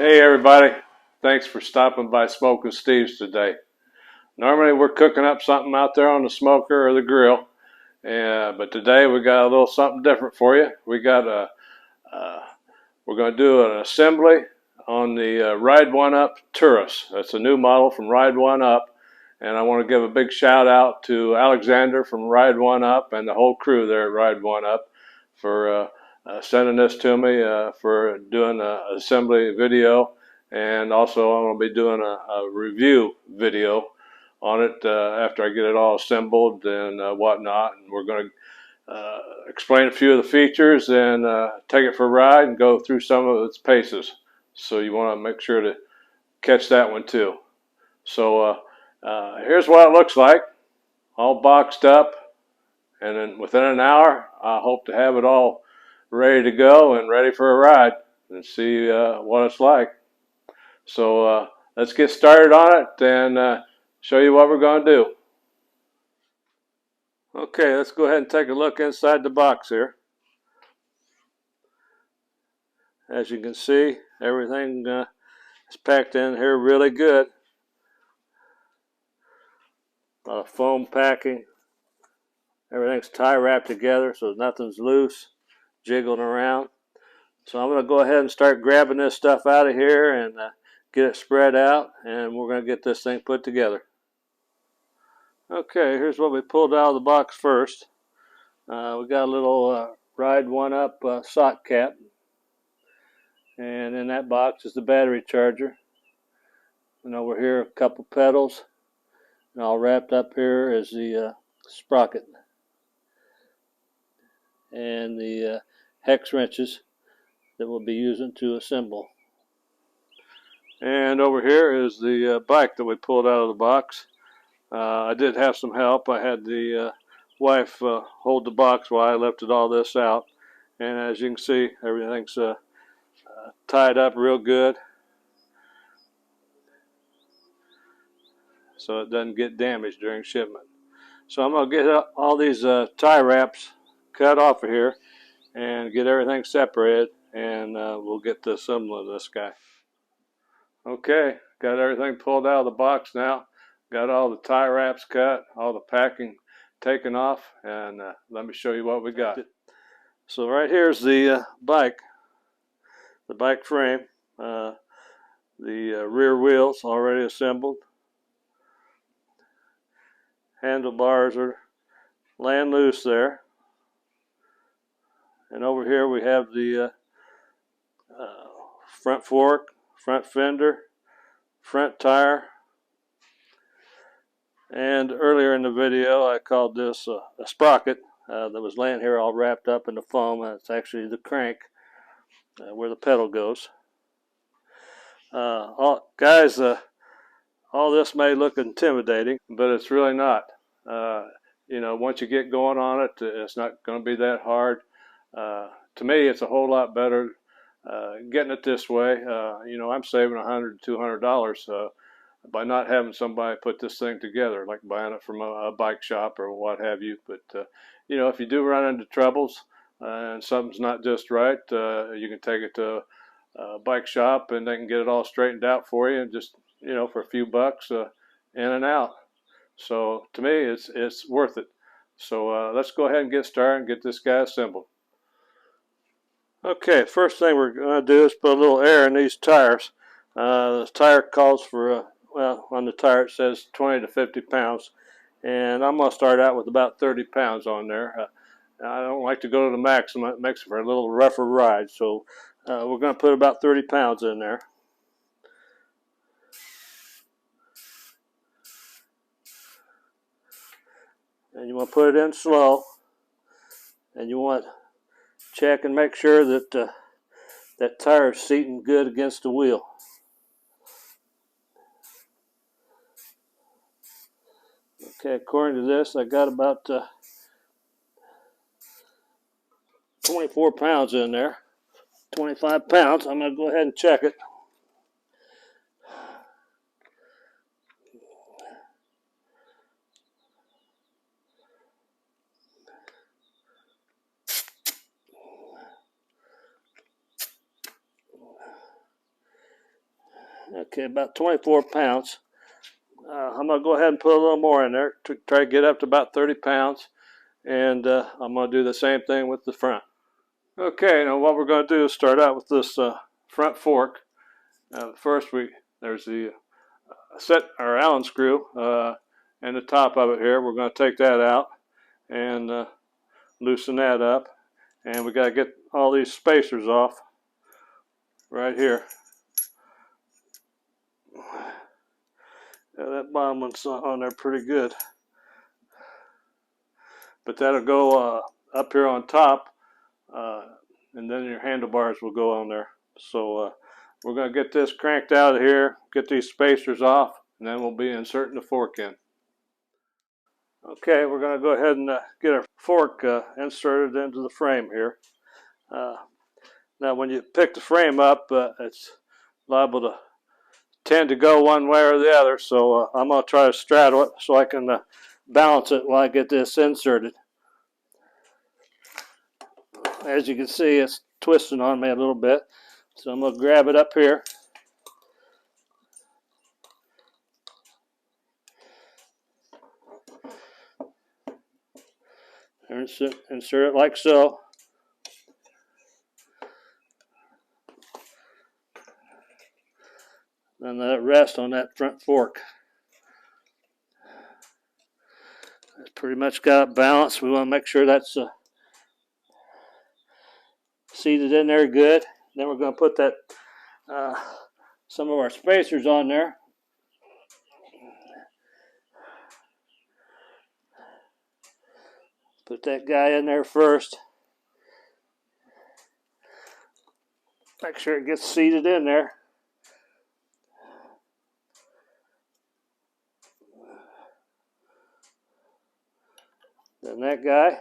Hey everybody, thanks for stopping by SmokinSteve's today. Normally we're cooking up something out there on the smoker or the grill, but today we got a little something different for you. We're going to do an assembly on the Ride1Up Turris. That's a new model from Ride1Up, and I want to give a big shout out to Alexander from Ride1Up and the whole crew there at Ride1Up for sending this to me, for doing an assembly video, and also I'm going to be doing a review video on it after I get it all assembled and whatnot. And we're going to explain a few of the features and take it for a ride and go through some of its paces. So you want to make sure to catch that one too. So here's what it looks like, all boxed up, and then within an hour I hope to have it all ready to go and ready for a ride and see what it's like. So let's get started on it and show you what we're going to do. Okay, let's go ahead and take a look inside the box here. As you can see, everything is packed in here really good. A lot of foam packing. Everything's tie wrapped together so nothing's loose, jiggling around. So I'm going to go ahead and start grabbing this stuff out of here and get it spread out, and we're going to get this thing put together. Okay, here's what we pulled out of the box first. We got a little Ride1Up sock cap, and in that box is the battery charger. And over here, a couple pedals, and all wrapped up here is the sprocket and the hex wrenches that we'll be using to assemble. And over here is the bike that we pulled out of the box. I did have some help. I had the wife hold the box while I lifted all this out. And as you can see, everything's tied up real good, so it doesn't get damaged during shipment. So I'm going to get all these tie wraps cut off of here and get everything separated, and we'll get to assembling this guy. Okay, got everything pulled out of the box now. Got all the tie wraps cut, all the packing taken off, and let me show you what we got. So right here's the bike frame. The rear wheels already assembled. Handlebars are laying loose there. And over here we have the front fork, front fender, front tire. And earlier in the video I called this a sprocket that was laying here all wrapped up in the foam. It's actually the crank where the pedal goes. Guys, all this may look intimidating, but it's really not. You know, once you get going on it, it's not going to be that hard. To me, it's a whole lot better getting it this way. You know, I'm saving $100 to $200 by not having somebody put this thing together, like buying it from a bike shop or what have you. But you know, if you do run into troubles and something's not just right, you can take it to a bike shop and they can get it all straightened out for you, and just, you know, for a few bucks in and out. So to me, it's worth it. So let's go ahead and get started and get this guy assembled. Okay, first thing we're going to do is put a little air in these tires. The tire calls for, well, on the tire it says 20 to 50 pounds. And I'm going to start out with about 30 pounds on there. I don't like to go to the maximum. It makes for a little rougher ride. So we're going to put about 30 pounds in there. And you want to put it in slow. And you want to check and make sure that that tire is seating good against the wheel. Okay, according to this, I got about 24 pounds in there. 25 pounds. I'm going to go ahead and check it. Okay, about 24 pounds. I'm going to go ahead and put a little more in there to try to get up to about 30 pounds. And I'm going to do the same thing with the front. Okay, now what we're going to do is start out with this front fork. First, there's the set our Allen screw and the top of it here. We're going to take that out and loosen that up. And we got to get all these spacers off right here. Yeah, that bottom one's on there pretty good. But that'll go up here on top, and then your handlebars will go on there. So we're going to get this cranked out of here, get these spacers off, and then we'll be inserting the fork in. Okay, we're going to go ahead and get our fork inserted into the frame here. Now when you pick the frame up, it's liable to tend to go one way or the other, so I'm going to try to straddle it so I can balance it while I get this inserted. As you can see, it's twisting on me a little bit, so I'm going to grab it up here. Insert it like so. And let it rest on that front fork. It's pretty much got it balanced. We want to make sure that's seated in there good. Then we're going to put that some of our spacers on there. Put that guy in there first. Make sure it gets seated in there. Then that guy.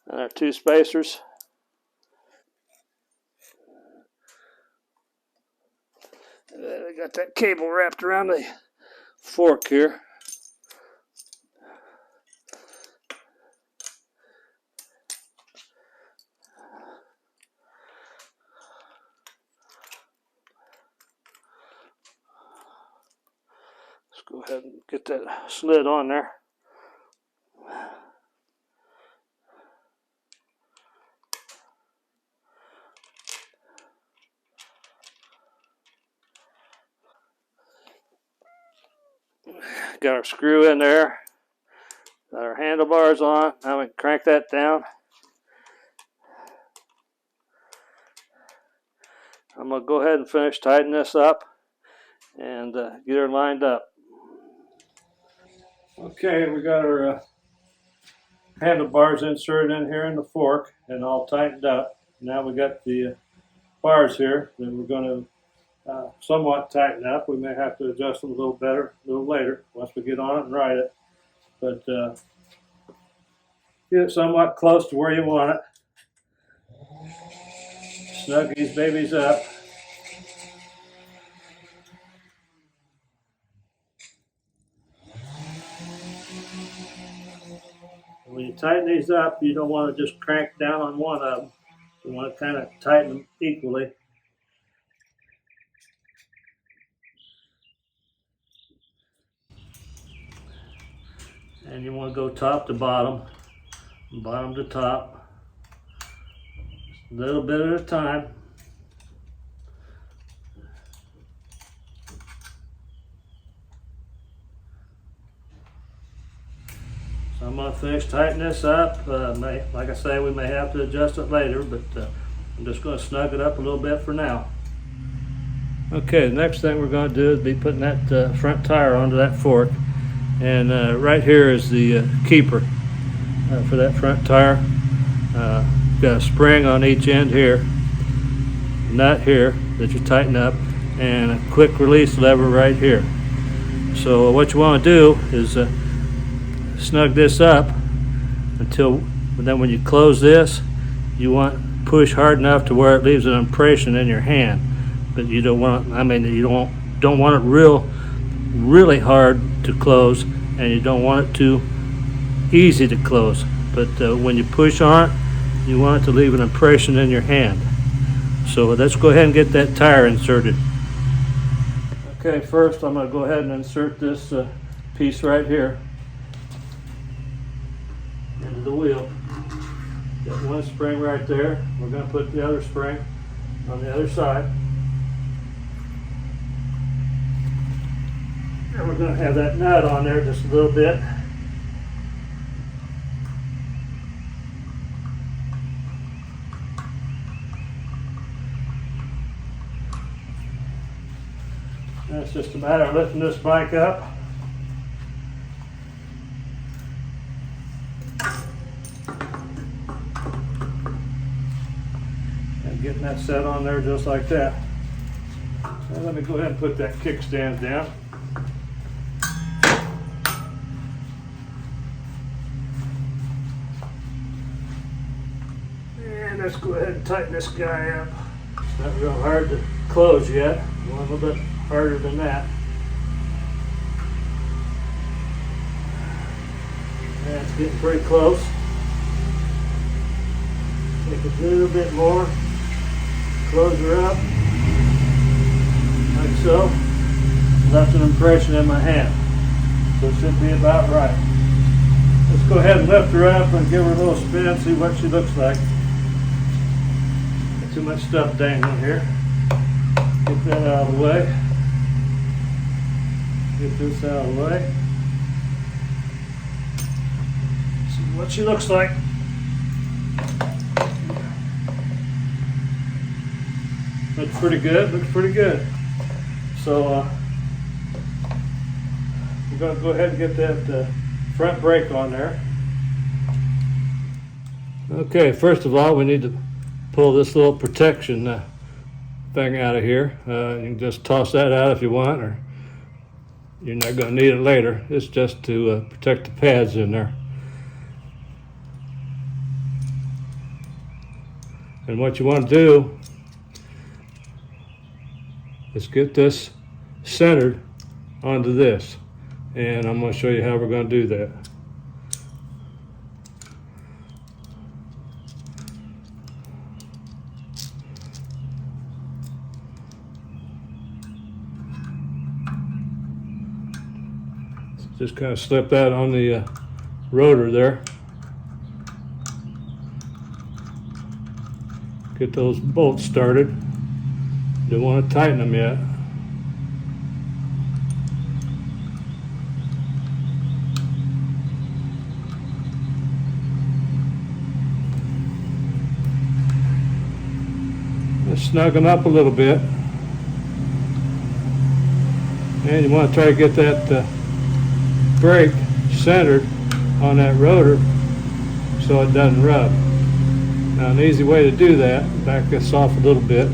And our two spacers. We got that cable wrapped around the fork here. Let's go ahead and get that slid on there. Got our screw in there. Got our handlebars on. Now we can crank that down. I'm going to go ahead and finish tightening this up and get her lined up. Okay, we got our handlebars inserted in here in the fork and all tightened up. Now we got the bars here that we're going to somewhat tighten up. We may have to adjust them a little better a little later once we get on it and ride it. But get it somewhat close to where you want it. Snug these babies up. When you tighten these up, you don't want to just crank down on one of them. You want to kind of tighten them equally. And you want to go top to bottom, bottom to top, a little bit at a time. So I'm going to finish tightening this up. Like I say, we may have to adjust it later, but I'm just going to snug it up a little bit for now. Okay, the next thing we're going to do is be putting that front tire onto that fork. And right here is the keeper for that front tire. Got a spring on each end here, nut here that you tighten up, and a quick release lever right here. So what you want to do is snug this up until, then when you close this, you want to push hard enough to where it leaves an impression in your hand. But you don't want, you don't want it really hard to close, and you don't want it too easy to close. But when you push on it, You want it to leave an impression in your hand. So let's go ahead and get that tire inserted. Okay, first I'm going to go ahead and insert this piece right here into the wheel. Got one spring right there. We're going to put the other spring on the other side. And we're going to have that nut on there just a little bit. And it's just a matter of lifting this bike up. And getting that set on there just like that. So let me go ahead and put that kickstand down. And let's go ahead and tighten this guy up. It's not real hard to close yet. A little bit harder than that. Yeah, it's getting pretty close. Take a little bit more. Close her up. Like so. Left an impression in my hand. So it should be about right. Let's go ahead and lift her up and give her a little spin, see what she looks like. Got too much stuff dangling here. Get that out of the way. Get this out of the way. See what she looks like. Looks pretty good, looks pretty good. So we're going to go ahead and get that front brake on there. Okay, first of all we need to pull this little protection thing out of here. You can just toss that out if you want, or you're not going to need it later. It's just to protect the pads in there. And what you want to do is get this centered onto this. And I'm going to show you how we're going to do that. Just kind of slip that on the rotor there. Get those bolts started. Don't want to tighten them yet. Just snug them up a little bit. And you want to try to get that brake centered on that rotor so it doesn't rub. Now an easy way to do that, back this off a little bit,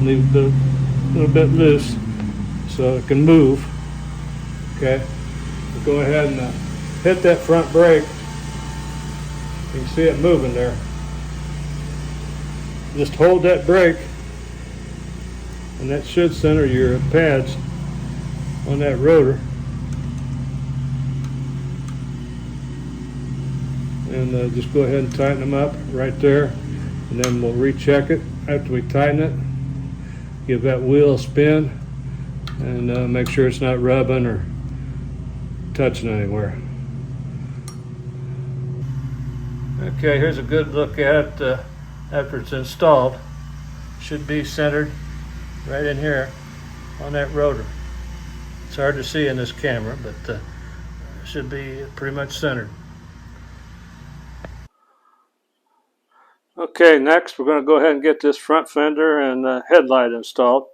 leave it a little bit loose so it can move. Okay, so go ahead and hit that front brake. You can see it moving there. Just hold that brake and that should center your pads on that rotor. And just go ahead and tighten them up right there, and then we'll recheck it after we tighten it. Give that wheel a spin and make sure it's not rubbing or touching anywhere. Okay, here's a good look at it after it's installed. Should be centered right in here on that rotor. It's hard to see in this camera, but it should be pretty much centered. Okay, next we're going to go ahead and get this front fender and headlight installed.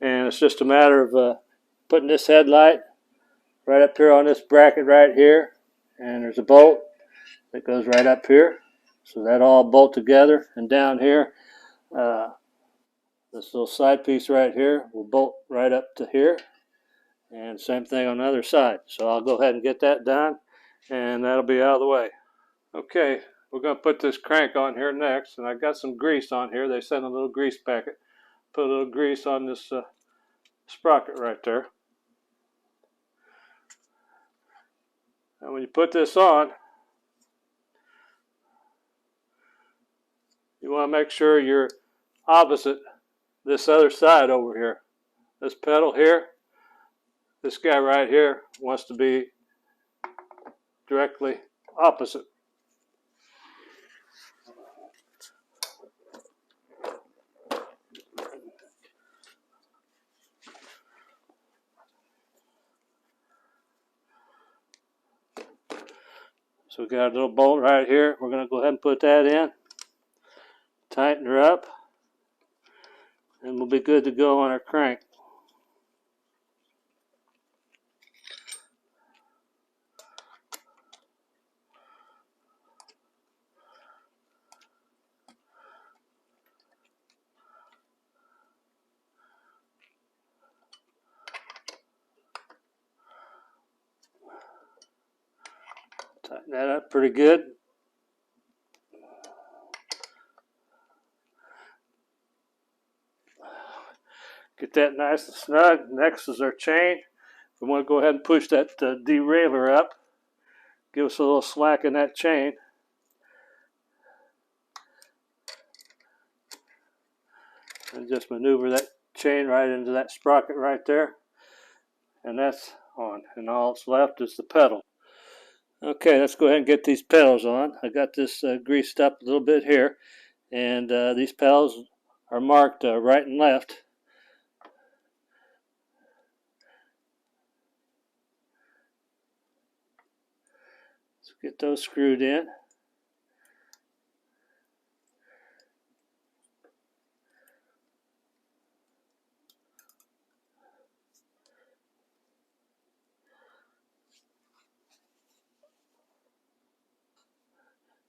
And it's just a matter of putting this headlight right up here on this bracket right here. And there's a bolt that goes right up here. So that all bolt together. And down here, this little side piece right here will bolt right up to here. And same thing on the other side. So I'll go ahead and get that done, and that'll be out of the way. Okay. We're going to put this crank on here next, and I got some grease on here. They sent a little grease packet. Put a little grease on this sprocket right there. And when you put this on, want to make sure you're opposite this other side over here. This pedal here, this guy right here wants to be directly opposite. So we got a little bolt right here. We're going to go ahead and put that in, tighten her up, and we'll be good to go on our crank. Tighten that up pretty good. Get that nice and snug. Next is our chain. We want to go ahead and push that derailleur up. Give us a little slack in that chain. And just maneuver that chain right into that sprocket right there. And that's on. And all that's left is the pedal. Okay, let's go ahead and get these pedals on. I got this greased up a little bit here. And these pedals are marked right and left. Let's get those screwed in.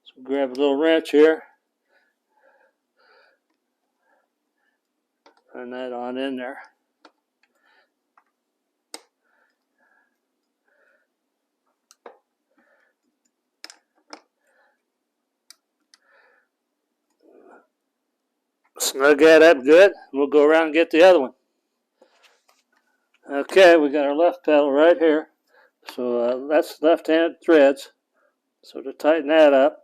So grab a little wrench here. Turn that on in there. Snug that up good. We'll go around and get the other one. Okay, we got our left pedal right here. So that's left-handed threads. So to tighten that up,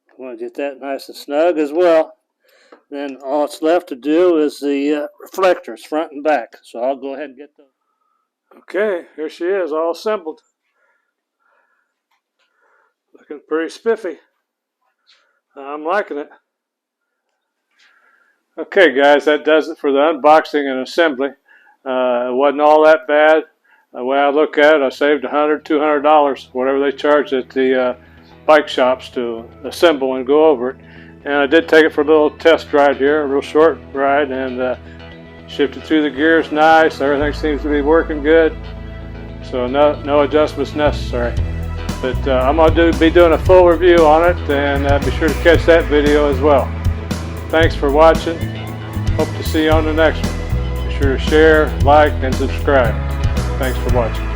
I want to get that nice and snug as well. Then all it's left to do is the reflectors, front and back. So I'll go ahead and get those. Okay, here she is, all assembled. Looking pretty spiffy. I'm liking it. Okay, guys, that does it for the unboxing and assembly. It wasn't all that bad. The way I look at it, I saved $100, $200, whatever they charge at the bike shops to assemble and go over it. And I did take it for a little test ride here, a real short ride, and shifted through the gears nice. Everything seems to be working good. So no adjustments necessary. But I'm going to be doing a full review on it, and be sure to catch that video as well. Thanks for watching. Hope to see you on the next one. Be sure to share, like, and subscribe. Thanks for watching.